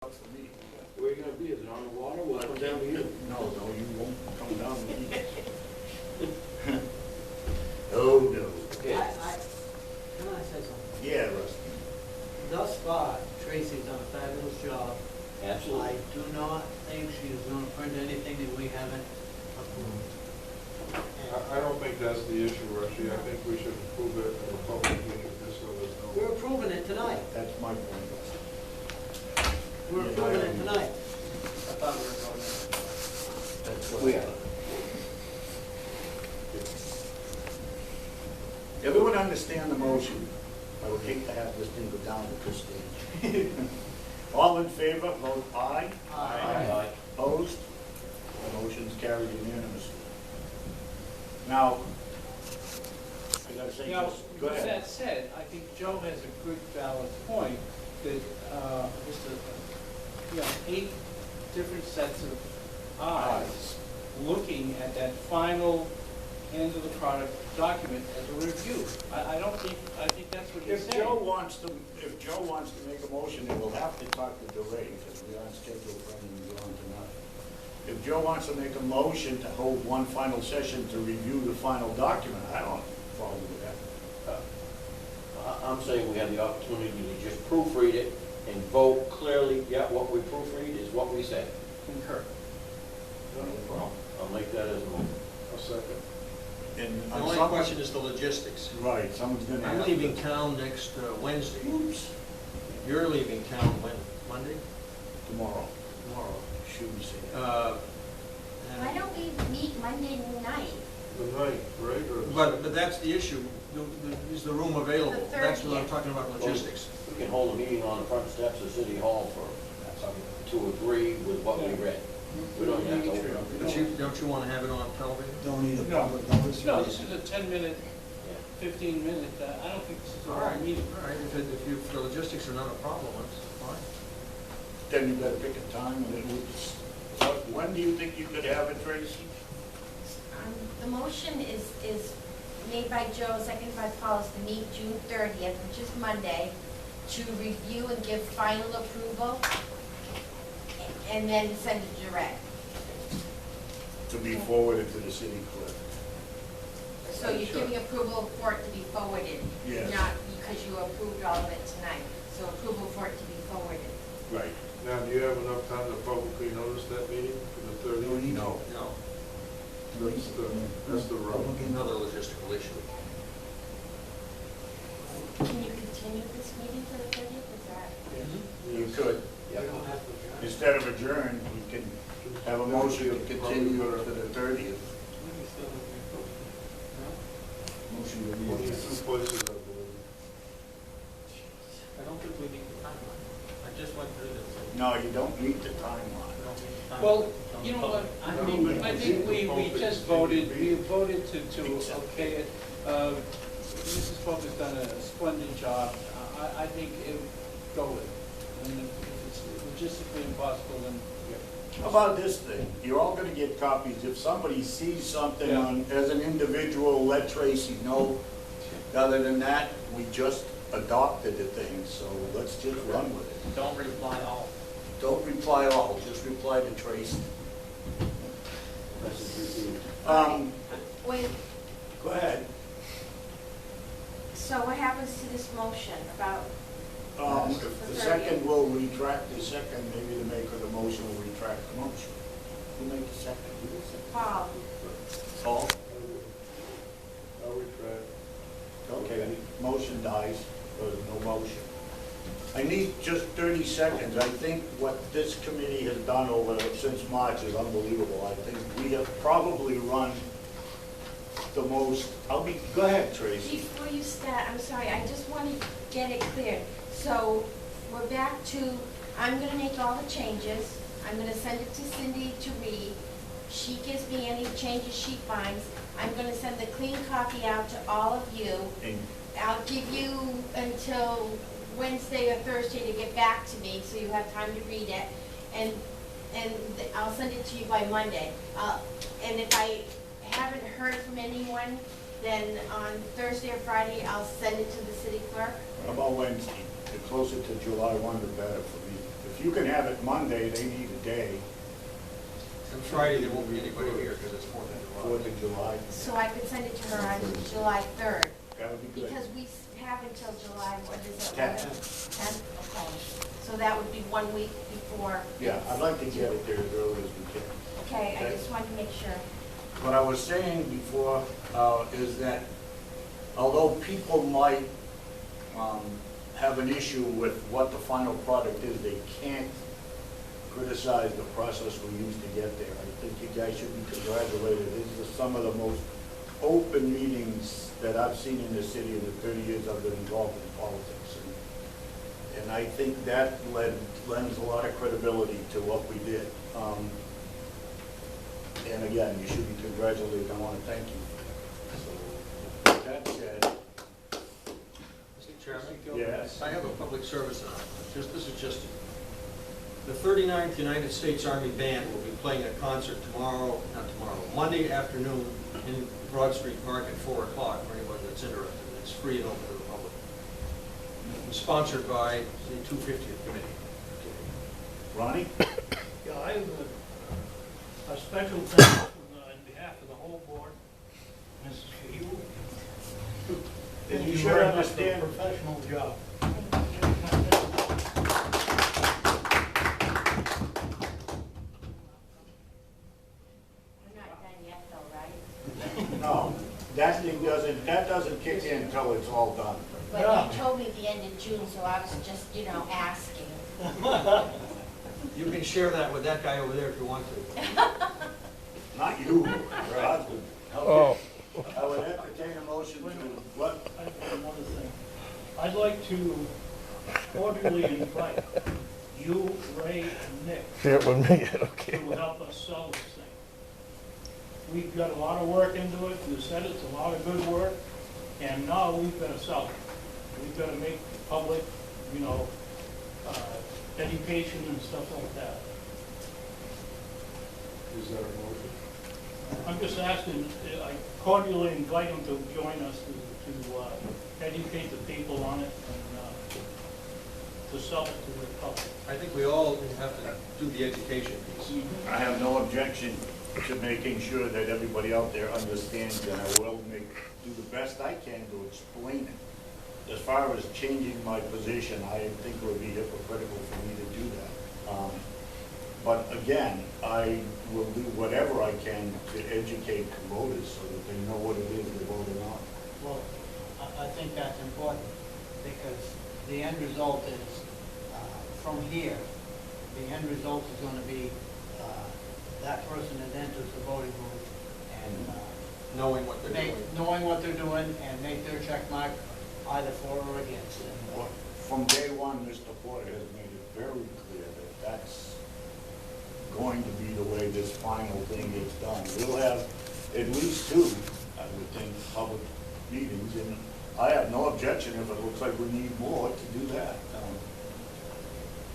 Where are you gonna be? Is it on the water? Will I come down to you? No, you won't come down to me. Oh, no. Okay. Can I say something? Yeah, Rusty. Thus far, Tracy's done a fabulous job. Absolutely. I do not think she's gonna print anything that we haven't approved. I don't think that's the issue, Rusty. I think we should approve it in a public meeting, just so there's no. We're approving it tonight. That's my point, Rusty. We're Yeah, approving I it agree. tonight. I thought we were going in. That's what We I are. thought. Everyone understand the motion? I would hate to have this thing go down at this stage. All in favor, vote aye. Aye. Opposed? The motion's carried unanimously. Now, I gotta say, Now, just, go with ahead. that said, I think Joe has a good valid point that, just you know, 8 different sets of eyes looking at that final end of the product document as a review. I think that's what you're If saying. Joe wants to make a motion, then we'll have to talk to DeRay, because we aren't scheduled for anything on tonight. If Joe wants to make a motion to hold one final session to review the final document, I don't follow with that. I'm saying we have the opportunity to just proofread it and vote clearly, yeah, what we proofread is what we say. Concur. No problem. I'll make that as a motion. A second. And The on only some- question is the logistics. Right, someone's gonna have I'm to. leaving town next Wednesday. Oops, You're leaving town when? Monday? tomorrow, Tomorrow. Tuesday. Why don't we meet Monday night? The ninth, right? Or But that's the issue. Is the room available? The That's what I'm 30th. talking about, logistics. We can hold a meeting on the front steps of City Hall to agree with what we read. We don't have to open up. But don't you want to have it on television? Don't need a No. public notice. No, this is a 10-minute, Yeah. 15-minute, I don't think this is a All long right, meeting. all right. If the logistics are not a problem, that's fine. Then you gotta pick a time, and it was, when do you think you could have it, Tracy? The motion is made by Joe, seconded by Paul, is to meet June 30th, which is Monday, to review and give final approval, and then send it direct. To be forwarded to the city clerk. So you're giving approval for it to be forwarded? Yes. Not because you approved all of it tonight, so approval for it to be forwarded. Right. now, do you have enough time to publicly notice that meeting for the 30th? No. No, That's the rub. another logistical issue. Can you continue this meeting to the 30th, is that? You could. We don't have to adjourn. Instead of adjourn, we can have a motion to continue to the 30th. We still have to approve it. No? Motion to Only 2 places, I believe. I don't think we need the timeline. I just went through this. No, you don't need the We timeline. don't need the timeline. Well, It's on you the know what, public. I think we just voted, we voted to okay it. Mrs. Polk has done a splendid job. I think it would go with it. And if it's logistically impossible, then, How about this thing? You're all gonna get copies. If somebody sees something Yeah. on, as an individual, let Tracy know. Other than that, we just adopted the thing, so let's just run with it. Don't reply all. Don't reply all, just reply to Tracy. Message received. Wait, Go ahead. so what happens to this motion about, If the second will retract the second, maybe the maker of the motion will retract the motion. Who made the second? Who was it? Paul? Paul? I'll retract. Okay, motion dies, there's no motion. I need just 30 seconds. I think what this committee has done since March is unbelievable. I think we have probably run the most, go ahead, Tracy. Before you start, I'm sorry, I just want to get it clear. So we're back to, I'm going to make all the changes. I'm going to send it to Cindy to read. She gives me any changes she finds. I'm going to send the clean copy out to all of you. And I'll give you until Wednesday or Thursday to get back to me, so you have time to read it. And I'll send it to you by Monday. And if I haven't heard from anyone, then on Thursday or Friday, I'll send it to the city clerk. How about Wednesday? The closer to July 1, the better for me. If If you can have it Monday, they need a day, And Friday, there won't be anybody here because it's 4th of July. 4th of July. So I could send it to her on July 3rd, That would be good. because we have until July, what is it? 10th. 10th, okay. So that would be 1 week before. Yeah, I'd like to get it there as early as we can. Okay, I Okay. just wanted to make sure. What I was saying before is that although people might have an issue with what the final product is, they can't criticize the process we used to get there. I think you guys should be congratulated. These are some of the most open meetings that I've seen in the city in the 30 years I've been involved in politics. And I think that lends a lot of credibility to what we did. And again, you should be congratulated. I want to thank you. So, with that said, Mr. Chairman? yes. I have a public service announcement. This is just, the 39th United States Army Band will be playing a concert Monday afternoon in Broad Street Park at 4 o'clock for anyone that's interested. It's free and open to the public. It's sponsored by the 250th Committee. Ronnie? Yeah, I have a special thanks on behalf of the whole board. This is for you. And you Thank should very much for a understand, professional job. We're not done yet though, right? no, that doesn't kick in until it's all done. But Yeah. you told me the end of June, so I was just, asking. You can share that with that guy over there if you want to. Not you, Rod. Oh. I would entertain a motion to, what? I have another thing. I'd like to cordially invite you, Ray, and Nick Share it with me, okay. to help us sell this thing. We've got a lot of work into it, you said it's a lot of good work, and now we've got to sell it. We've got to make public, education and stuff like that. Is that a motion? I'm just asking, I cordially invite them to join us to educate the people on it and to sell it to the public. I think we all have to do the education piece. I have no objection to making sure that everybody out there understands, and I will do the best I can to explain it. As far as changing my position, I think it would be hypocritical for me to do that. But again, I will do whatever I can to educate the voters so that they know what it is they're voting on. Well, I think that's important, because the end result is, from here, the end result is gonna be, that person that enters the voting booth and, Knowing what they're doing. knowing what they're doing and make their check mark either for or against. And, From day one, Mr. Porter has made it very clear that that's going to be the way this final thing gets done. We'll have at least 2, I would think, public meetings, and I have no objection if it looks like we need more to do that.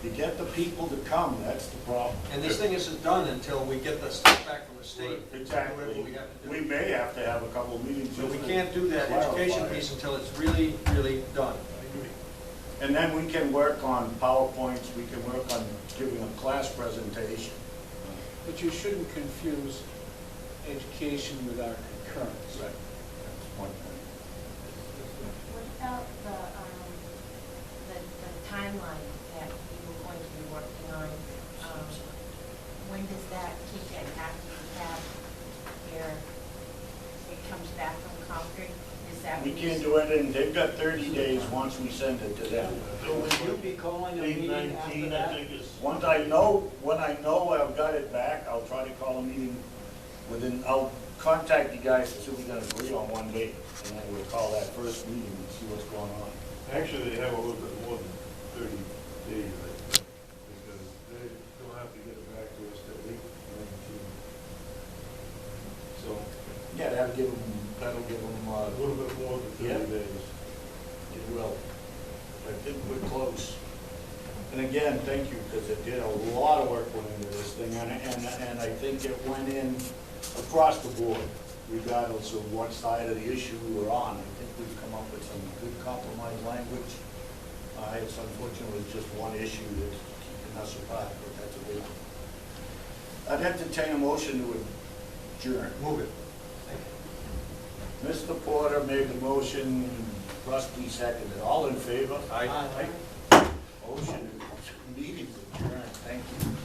You get the people to come, that's the problem. And this thing isn't done until we get the stuff back from the state. Exactly. Whatever we have to We do. may have to have a couple of meetings. But we just to can't do that education clarify it. piece until it's really, really done. And then we can work on PowerPoints, we can work on giving a class presentation. But you shouldn't confuse education with our concurrence. Right. That's one thing. What about the timeline that you were going to be working on? When does that kick in after you have it comes back from Concord? Is that? We when you- can't do anything, they've got 30 days once we send it to them. So will you be calling a meeting after that? When I know I've got it back, I'll try to call a meeting I'll contact you guys to see if we can agree on one date, and then we'll call that first meeting and see what's going on. Actually, they have a little bit more than 30 days, I think, because they don't have to get it back to us till 8/19. So, Yeah, that'll give them a little bit more than 30 Yeah. days. it will. I think we're close. And again, thank you, because it did a lot of work went into this thing, and I think it went in across the board, regardless of what side of the issue we were on. I think we've come up with some good compromise language. It's unfortunately just one issue that's keeping us apart, but that's a big. I'd entertain a motion to adjourn. Move it. Mr. Porter made the motion, Rusty seconded. All in favor? Aye. Aye. Motion, meeting adjourned. Thank you.